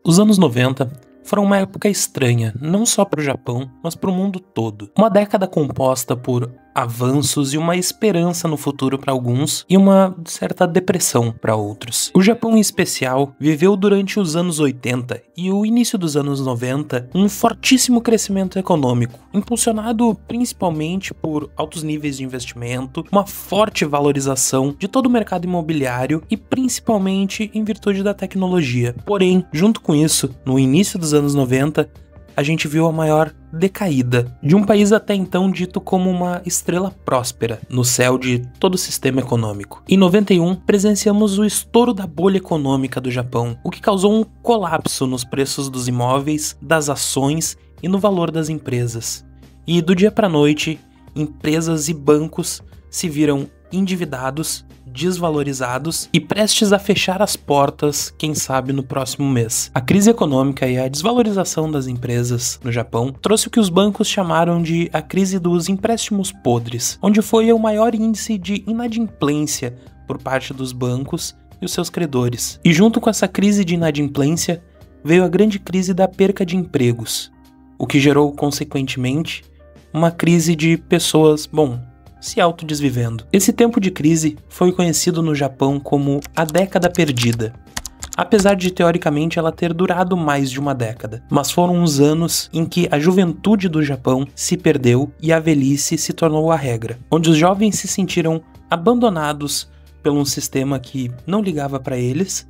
Os anos 90 foram uma época estranha, não só para o Japão, mas para o mundo todo. Uma década composta por avanços e uma esperança no futuro para alguns e uma certa depressão para outros. O Japão, em especial, viveu durante os anos 80 e o início dos anos 90 um fortíssimo crescimento econômico, impulsionado principalmente por altos níveis de investimento, uma forte valorização de todo o mercado imobiliário e principalmente em virtude da tecnologia. Porém, junto com isso, no início dos anos 90, a gente viu a maior decaída de um país até então dito como uma estrela próspera no céu de todo o sistema econômico. Em 91, presenciamos o estouro da bolha econômica do Japão, o que causou um colapso nos preços dos imóveis, das ações e no valor das empresas. E do dia para a noite, empresas e bancos se viram endividados, desvalorizados e prestes a fechar as portas, quem sabe no próximo mês. A crise econômica e a desvalorização das empresas no Japão trouxe o que os bancos chamaram de a crise dos empréstimos podres, onde foi o maior índice de inadimplência por parte dos bancos e os seus credores. E junto com essa crise de inadimplência, veio a grande crise da perca de empregos, o que gerou, consequentemente, uma crise de pessoas, se autodesvivendo. Esse tempo de crise foi conhecido no Japão como a década perdida, apesar de teoricamente ela ter durado mais de uma década. Mas foram uns anos em que a juventude do Japão se perdeu e a velhice se tornou a regra, onde os jovens se sentiram abandonados por um sistema que não ligava para eles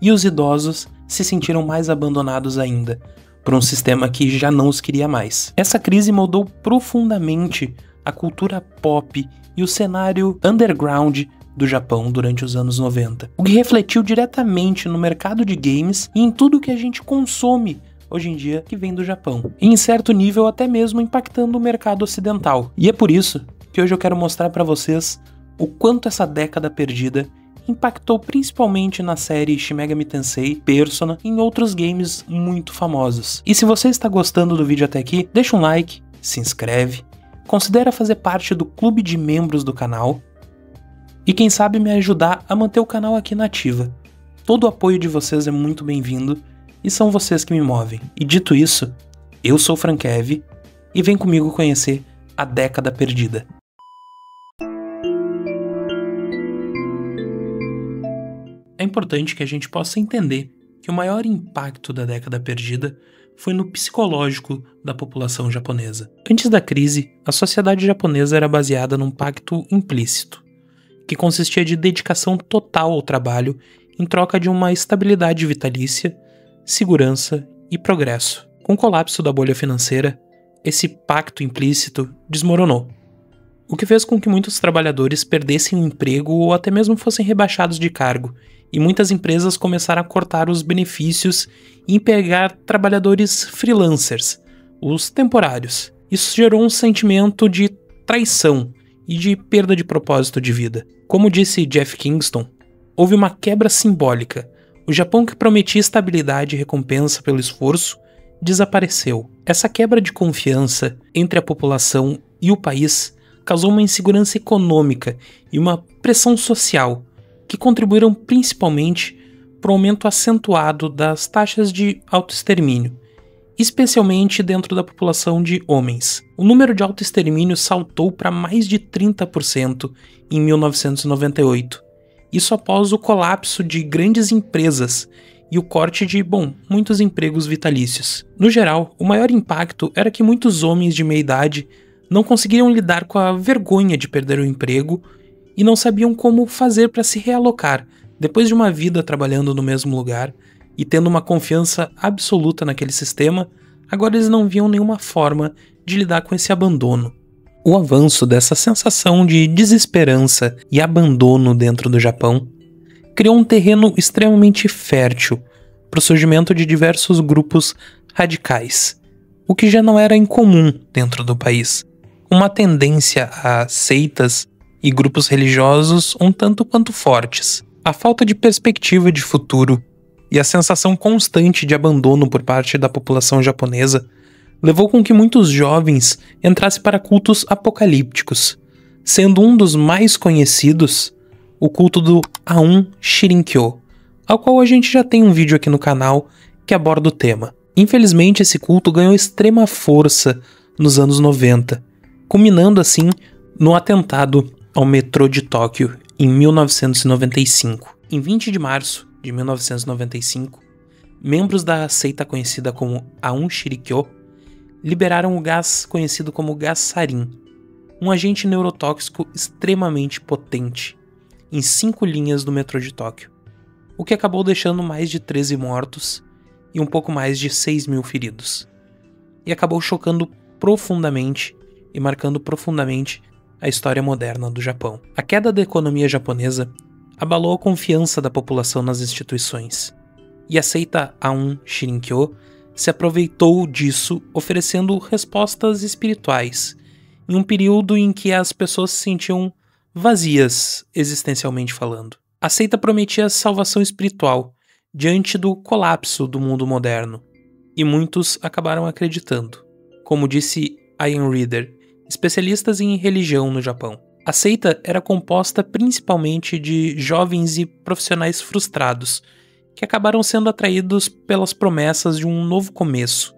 e os idosos se sentiram mais abandonados ainda por um sistema que já não os queria mais. Essa crise moldou profundamente a cultura pop e o cenário underground do Japão durante os anos 90, o que refletiu diretamente no mercado de games e em tudo que a gente consome hoje em dia que vem do Japão, e em certo nível até mesmo impactando o mercado ocidental. E é por isso que hoje eu quero mostrar para vocês o quanto essa década perdida impactou principalmente na série Shin Megami Tensei, Persona e em outros games muito famosos. E se você está gostando do vídeo até aqui, deixa um like, se inscreve, considera fazer parte do clube de membros do canal e quem sabe me ajudar a manter o canal aqui na ativa. Todo o apoio de vocês é muito bem-vindo e são vocês que me movem. E dito isso, eu sou Frankev e vem comigo conhecer a década perdida. É importante que a gente possa entender que o maior impacto da década perdida foi no psicológico da população japonesa. Antes da crise, a sociedade japonesa era baseada num pacto implícito, que consistia de dedicação total ao trabalho em troca de uma estabilidade vitalícia, segurança e progresso. Com o colapso da bolha financeira, esse pacto implícito desmoronou, o que fez com que muitos trabalhadores perdessem o emprego ou até mesmo fossem rebaixados de cargo, e muitas empresas começaram a cortar os benefícios e empregar trabalhadores freelancers, os temporários. Isso gerou um sentimento de traição e de perda de propósito de vida. Como disse Jeff Kingston, houve uma quebra simbólica. O Japão que prometia estabilidade e recompensa pelo esforço desapareceu. Essa quebra de confiança entre a população e o país causou uma insegurança econômica e uma pressão social, que contribuíram principalmente para o aumento acentuado das taxas de autoextermínio, especialmente dentro da população de homens. O número de autoextermínio saltou para mais de 30% em 1998, isso após o colapso de grandes empresas e o corte de, muitos empregos vitalícios. No geral, o maior impacto era que muitos homens de meia idade não conseguiram lidar com a vergonha de perder o emprego e não sabiam como fazer para se realocar depois de uma vida trabalhando no mesmo lugar e tendo uma confiança absoluta naquele sistema. Agora eles não viam nenhuma forma de lidar com esse abandono. O avanço dessa sensação de desesperança e abandono dentro do Japão criou um terreno extremamente fértil para o surgimento de diversos grupos radicais, o que já não era incomum dentro do país. Uma tendência a seitas e grupos religiosos um tanto quanto fortes. A falta de perspectiva de futuro e a sensação constante de abandono por parte da população japonesa levou com que muitos jovens entrassem para cultos apocalípticos, sendo um dos mais conhecidos o culto do Aum Shirinkyo, ao qual a gente já tem um vídeo aqui no canal que aborda o tema. Infelizmente, esse culto ganhou extrema força nos anos 90, culminando assim no atentado ao metrô de Tóquio em 1995. Em 20 de março de 1995, membros da seita conhecida como Aum Shinrikyo liberaram o gás conhecido como gás sarin, um agente neurotóxico extremamente potente, em 5 linhas do metrô de Tóquio, o que acabou deixando mais de 13 mortos e um pouco mais de 6.000 feridos. E acabou chocando profundamente e marcando profundamente a história moderna do Japão. A queda da economia japonesa abalou a confiança da população nas instituições, e a seita Aum Shinrikyo se aproveitou disso, oferecendo respostas espirituais, em um período em que as pessoas se sentiam vazias, existencialmente falando. A seita prometia salvação espiritual diante do colapso do mundo moderno, e muitos acabaram acreditando, como disse Ian Reader, especialistas em religião no Japão. A seita era composta principalmente de jovens e profissionais frustrados, que acabaram sendo atraídos pelas promessas de um novo começo.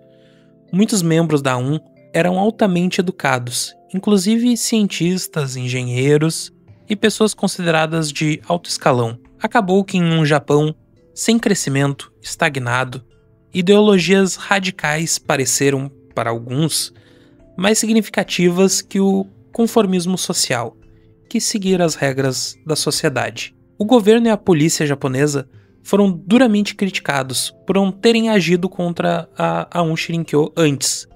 Muitos membros da Aum eram altamente educados, inclusive cientistas, engenheiros e pessoas consideradas de alto escalão. Acabou que em um Japão sem crescimento, estagnado, ideologias radicais pareceram, para alguns, mais significativas que o conformismo social, que seguir as regras da sociedade. O governo e a polícia japonesa foram duramente criticados por não terem agido contra a Aum Shinrikyo antes,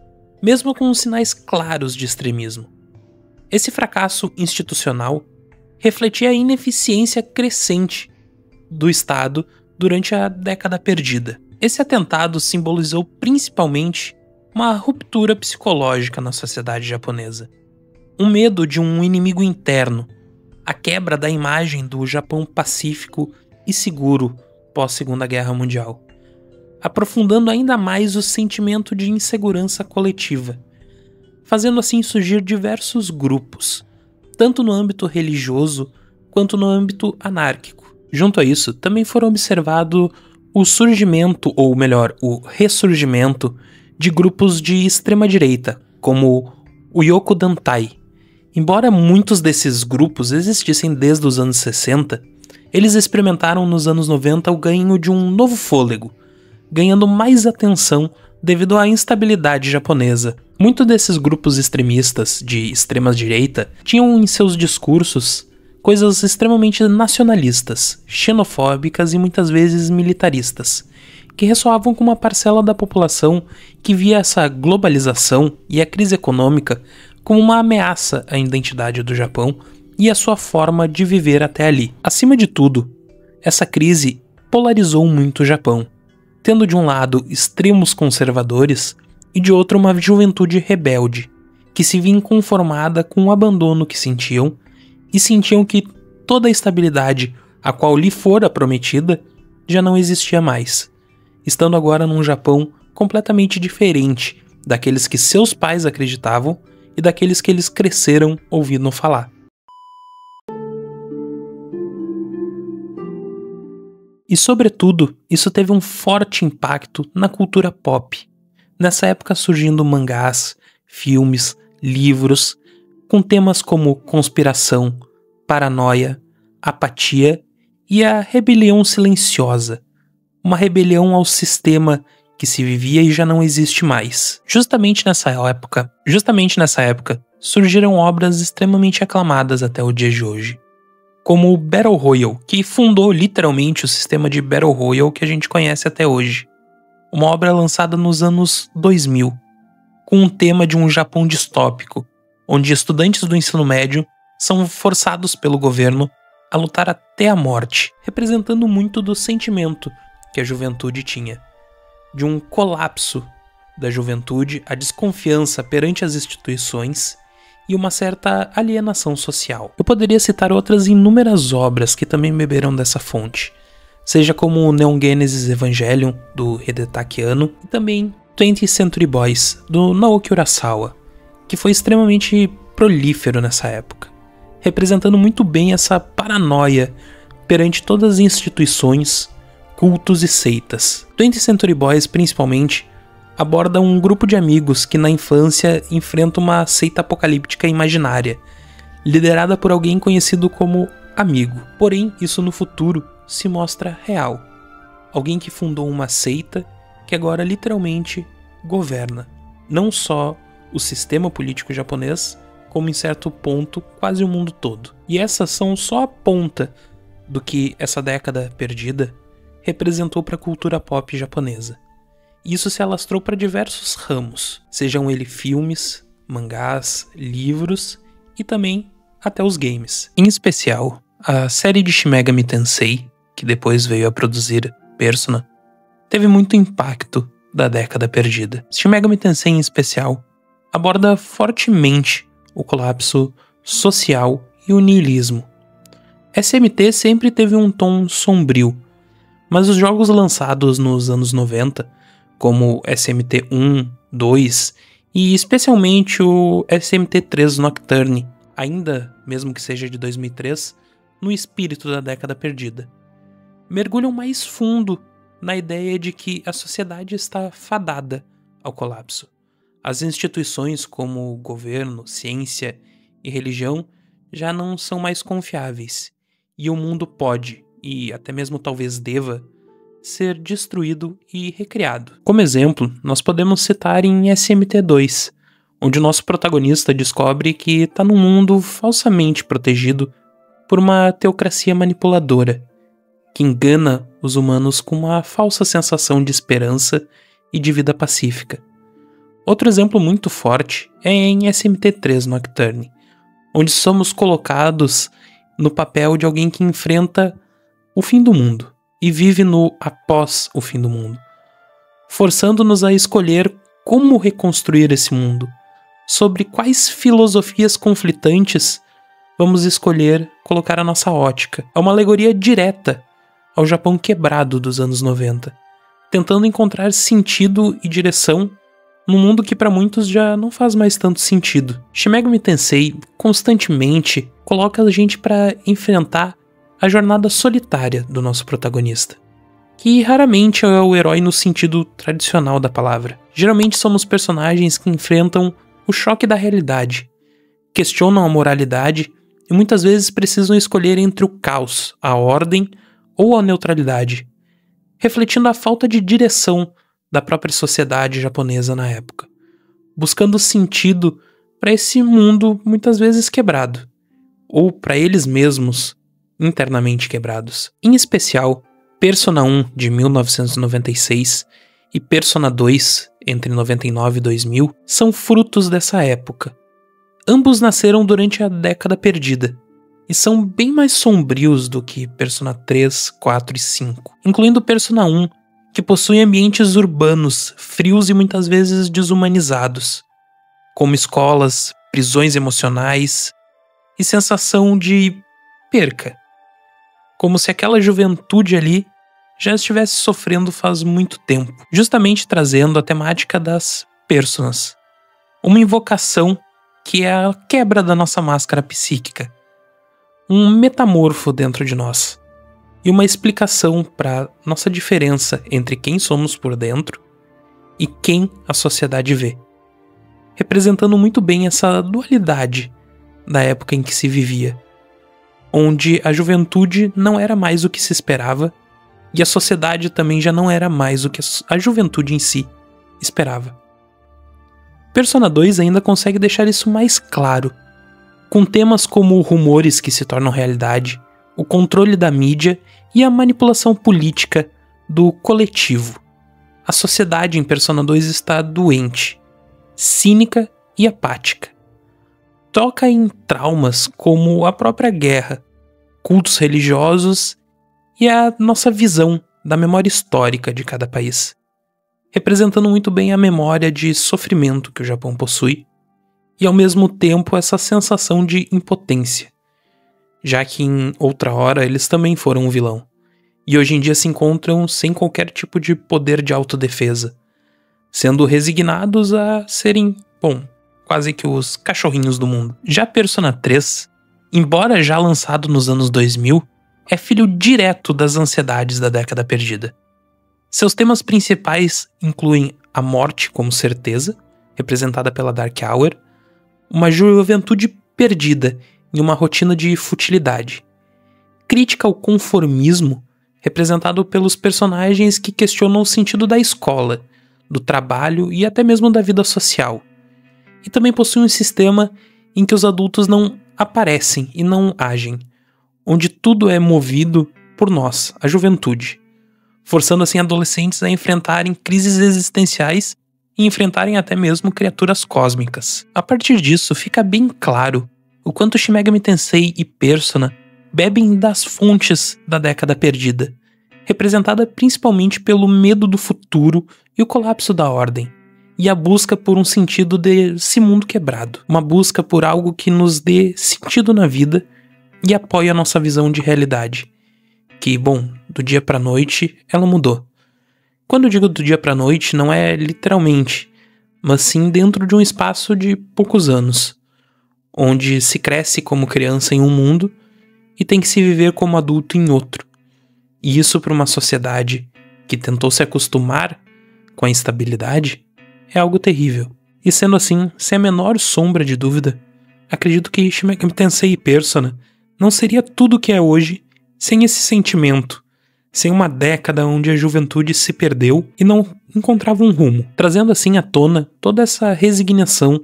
mesmo com sinais claros de extremismo. Esse fracasso institucional refletia a ineficiência crescente do Estado durante a década perdida. Esse atentado simbolizou principalmente uma ruptura psicológica na sociedade japonesa. Um medo de um inimigo interno, a quebra da imagem do Japão pacífico e seguro pós-Segunda Guerra Mundial, aprofundando ainda mais o sentimento de insegurança coletiva, fazendo assim surgir diversos grupos, tanto no âmbito religioso quanto no âmbito anárquico. Junto a isso, também foram observado o surgimento, ou melhor, o ressurgimento de grupos de extrema-direita, como o Yoko Dantai. Embora muitos desses grupos existissem desde os anos 60, eles experimentaram nos anos 90 o ganho de um novo fôlego, ganhando mais atenção devido à instabilidade japonesa. Muitos desses grupos extremistas de extrema-direita tinham em seus discursos coisas extremamente nacionalistas, xenofóbicas e muitas vezes militaristas, que ressoavam com uma parcela da população que via essa globalização e a crise econômica como uma ameaça à identidade do Japão e à sua forma de viver até ali. Acima de tudo, essa crise polarizou muito o Japão, tendo de um lado extremos conservadores e de outro uma juventude rebelde, que se via inconformada com o abandono que sentiam e sentiam que toda a estabilidade a qual lhe fora prometida já não existia mais, estando agora num Japão completamente diferente daqueles que seus pais acreditavam e daqueles que eles cresceram ouvindo falar. E, sobretudo, isso teve um forte impacto na cultura pop. Nessa época surgindo mangás, filmes, livros, com temas como conspiração, paranoia, apatia e a rebelião silenciosa. Uma rebelião ao sistema que se vivia e já não existe mais. Justamente nessa época, surgiram obras extremamente aclamadas até o dia de hoje, como o Battle Royale, que fundou literalmente o sistema de Battle Royale que a gente conhece até hoje. Uma obra lançada nos anos 2000, com um tema de um Japão distópico, onde estudantes do ensino médio são forçados pelo governo a lutar até a morte, representando muito do sentimento que a juventude tinha, de um colapso da juventude, a desconfiança perante as instituições e uma certa alienação social. Eu poderia citar outras inúmeras obras que também beberam dessa fonte, seja como o Neon Genesis Evangelion, do Hidetaki Anno, e também 20th Century Boys, do Naoki Urasawa, que foi extremamente prolífero nessa época, representando muito bem essa paranoia perante todas as instituições, cultos e seitas. 20th Century Boys, principalmente, aborda um grupo de amigos que na infância enfrenta uma seita apocalíptica imaginária, liderada por alguém conhecido como Amigo. Porém, isso no futuro se mostra real. Alguém que fundou uma seita que agora literalmente governa não só o sistema político japonês, como em certo ponto quase o mundo todo. E essas são só a ponta do que essa década perdida representou para a cultura pop japonesa. E isso se alastrou para diversos ramos, sejam eles filmes, mangás, livros e também até os games. Em especial, a série de Shin Megami Tensei, que depois veio a produzir Persona, teve muito impacto da década perdida. Shin Megami Tensei, em especial, aborda fortemente o colapso social e o niilismo. SMT sempre teve um tom sombrio, mas os jogos lançados nos anos 90, como SMT 1, 2 e especialmente o SMT 3 Nocturne, ainda mesmo que seja de 2003, no espírito da década perdida, mergulham mais fundo na ideia de que a sociedade está fadada ao colapso. As instituições como governo, ciência e religião já não são mais confiáveis, e o mundo pode, e até mesmo talvez deva, ser destruído e recriado. Como exemplo, nós podemos citar em SMT2, onde o nosso protagonista descobre que está num mundo falsamente protegido por uma teocracia manipuladora, que engana os humanos com uma falsa sensação de esperança e de vida pacífica. Outro exemplo muito forte é em SMT3 Nocturne, onde somos colocados no papel de alguém que enfrenta o fim do mundo e vive no após o fim do mundo, forçando-nos a escolher como reconstruir esse mundo, sobre quais filosofias conflitantes vamos escolher colocar a nossa ótica. É uma alegoria direta ao Japão quebrado dos anos 90, tentando encontrar sentido e direção num mundo que para muitos já não faz mais tanto sentido. Shin Megami Tensei constantemente coloca a gente para enfrentar a jornada solitária do nosso protagonista, que raramente é o herói no sentido tradicional da palavra. Geralmente somos personagens que enfrentam o choque da realidade, questionam a moralidade e muitas vezes precisam escolher entre o caos, a ordem ou a neutralidade, refletindo a falta de direção da própria sociedade japonesa na época, buscando sentido para esse mundo muitas vezes quebrado, ou para eles mesmos internamente quebrados. Em especial, Persona 1 de 1996 e Persona 2 entre 99 e 2000 são frutos dessa época. Ambos nasceram durante a década perdida e são bem mais sombrios do que Persona 3, 4 e 5, incluindo Persona 1, que possui ambientes urbanos, frios e muitas vezes desumanizados, como escolas, prisões emocionais e sensação de perca, como se aquela juventude ali já estivesse sofrendo faz muito tempo, justamente trazendo a temática das personas, uma invocação que é a quebra da nossa máscara psíquica, um metamorfo dentro de nós, e uma explicação para nossa diferença entre quem somos por dentro e quem a sociedade vê, representando muito bem essa dualidade da época em que se vivia, onde a juventude não era mais o que se esperava e a sociedade também já não era mais o que a juventude em si esperava. Persona 2 ainda consegue deixar isso mais claro, com temas como rumores que se tornam realidade, o controle da mídia e a manipulação política do coletivo. A sociedade em Persona 2 está doente, cínica e apática. Toca em traumas como a própria guerra, cultos religiosos e a nossa visão da memória histórica de cada país, representando muito bem a memória de sofrimento que o Japão possui e ao mesmo tempo essa sensação de impotência, já que em outra hora eles também foram um vilão, e hoje em dia se encontram sem qualquer tipo de poder de autodefesa, sendo resignados a serem, quase que os cachorrinhos do mundo. Já Persona 3, embora já lançado nos anos 2000, é filho direto das ansiedades da década perdida. Seus temas principais incluem a morte como certeza, representada pela Dark Hour, uma juventude perdida em uma rotina de futilidade, crítica ao conformismo, representado pelos personagens que questionam o sentido da escola, do trabalho e até mesmo da vida social. E também possui um sistema em que os adultos não aparecem e não agem, onde tudo é movido por nós, a juventude, forçando assim adolescentes a enfrentarem crises existenciais e enfrentarem até mesmo criaturas cósmicas. A partir disso, fica bem claro o quanto Shin Megami Tensei e Persona bebem das fontes da década perdida, representada principalmente pelo medo do futuro e o colapso da ordem, e a busca por um sentido desse mundo quebrado, uma busca por algo que nos dê sentido na vida e apoie a nossa visão de realidade, que, bom, do dia pra noite ela mudou. Quando eu digo do dia pra noite, não é literalmente, mas sim dentro de um espaço de poucos anos, onde se cresce como criança em um mundo e tem que se viver como adulto em outro. E isso para uma sociedade que tentou se acostumar com a instabilidade é algo terrível. E sendo assim, sem a menor sombra de dúvida, acredito que Shin Megami Tensei e Persona não seria tudo o que é hoje sem esse sentimento, sem uma década onde a juventude se perdeu e não encontrava um rumo, trazendo assim à tona toda essa resignação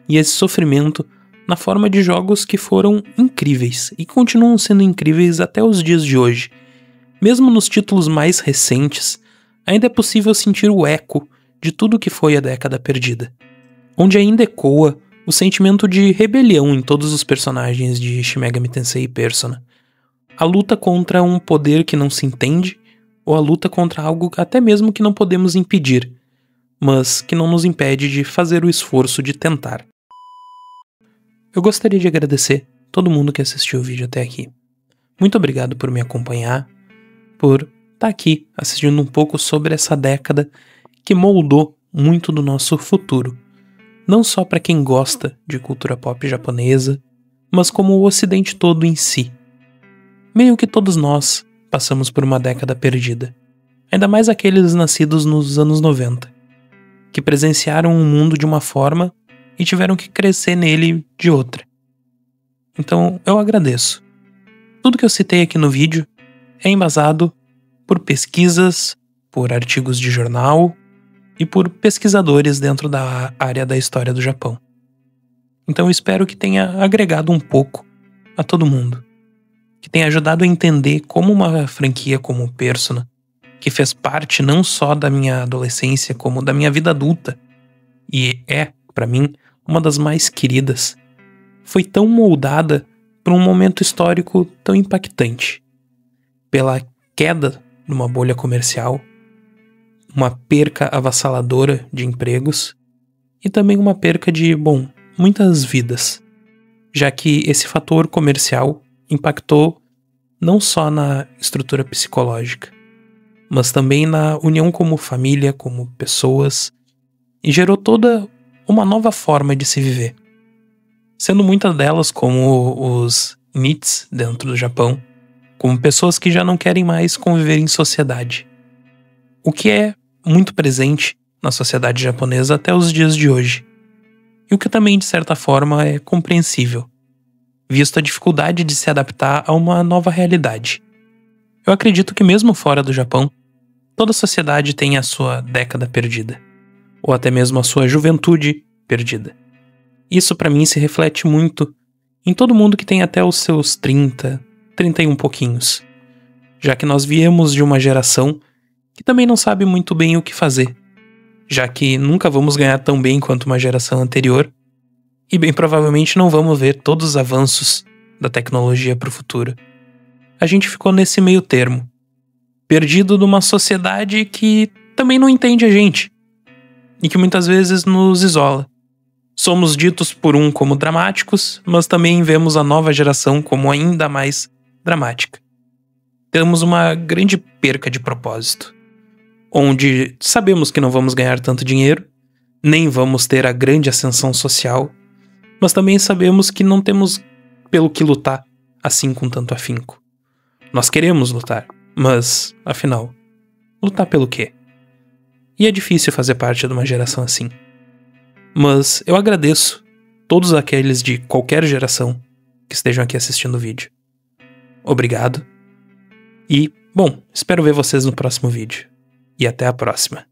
e esse sofrimento na forma de jogos que foram incríveis e continuam sendo incríveis até os dias de hoje. Mesmo nos títulos mais recentes, ainda é possível sentir o eco de tudo que foi a década perdida, onde ainda ecoa o sentimento de rebelião em todos os personagens de Shin Megami Tensei e Persona. A luta contra um poder que não se entende, ou a luta contra algo até mesmo que não podemos impedir, mas que não nos impede de fazer o esforço de tentar. Eu gostaria de agradecer todo mundo que assistiu o vídeo até aqui. Muito obrigado por me acompanhar, por estar aqui assistindo um pouco sobre essa década que moldou muito do nosso futuro. Não só para quem gosta de cultura pop japonesa, mas como o ocidente todo em si. Meio que todos nós passamos por uma década perdida. Ainda mais aqueles nascidos nos anos 90, que presenciaram um mundo de uma forma e tiveram que crescer nele de outra. Então eu agradeço. Tudo que eu citei aqui no vídeo é embasado por pesquisas, por artigos de jornal e por pesquisadores dentro da área da história do Japão. Então eu espero que tenha agregado um pouco a todo mundo, que tenha ajudado a entender como uma franquia como Persona, que fez parte não só da minha adolescência, como da minha vida adulta, e é, pra mim, uma das mais queridas, foi tão moldada por um momento histórico tão impactante, pela queda de uma bolha comercial, uma perca avassaladora de empregos e também uma perca de, muitas vidas, já que esse fator comercial impactou não só na estrutura psicológica, mas também na união como família, como pessoas, e gerou toda uma nova forma de se viver, sendo muitas delas como os NEETs dentro do Japão, como pessoas que já não querem mais conviver em sociedade, o que é muito presente na sociedade japonesa até os dias de hoje, e o que também de certa forma é compreensível, visto a dificuldade de se adaptar a uma nova realidade. Eu acredito que mesmo fora do Japão, toda sociedade tem a sua década perdida, ou até mesmo a sua juventude perdida. Isso pra mim se reflete muito em todo mundo que tem até os seus 30, 31 pouquinhos, já que nós viemos de uma geração que também não sabe muito bem o que fazer, já que nunca vamos ganhar tão bem quanto uma geração anterior, e bem provavelmente não vamos ver todos os avanços da tecnologia para o futuro. A gente ficou nesse meio termo, perdido numa sociedade que também não entende a gente, e que muitas vezes nos isola. Somos ditos por um como dramáticos, mas também vemos a nova geração como ainda mais dramática. Temos uma grande perca de propósito, onde sabemos que não vamos ganhar tanto dinheiro, nem vamos ter a grande ascensão social, mas também sabemos que não temos pelo que lutar assim com tanto afinco. Nós queremos lutar, mas, afinal, lutar pelo quê? E é difícil fazer parte de uma geração assim. Mas eu agradeço todos aqueles de qualquer geração que estejam aqui assistindo o vídeo. Obrigado. E, bom, espero ver vocês no próximo vídeo. E até a próxima.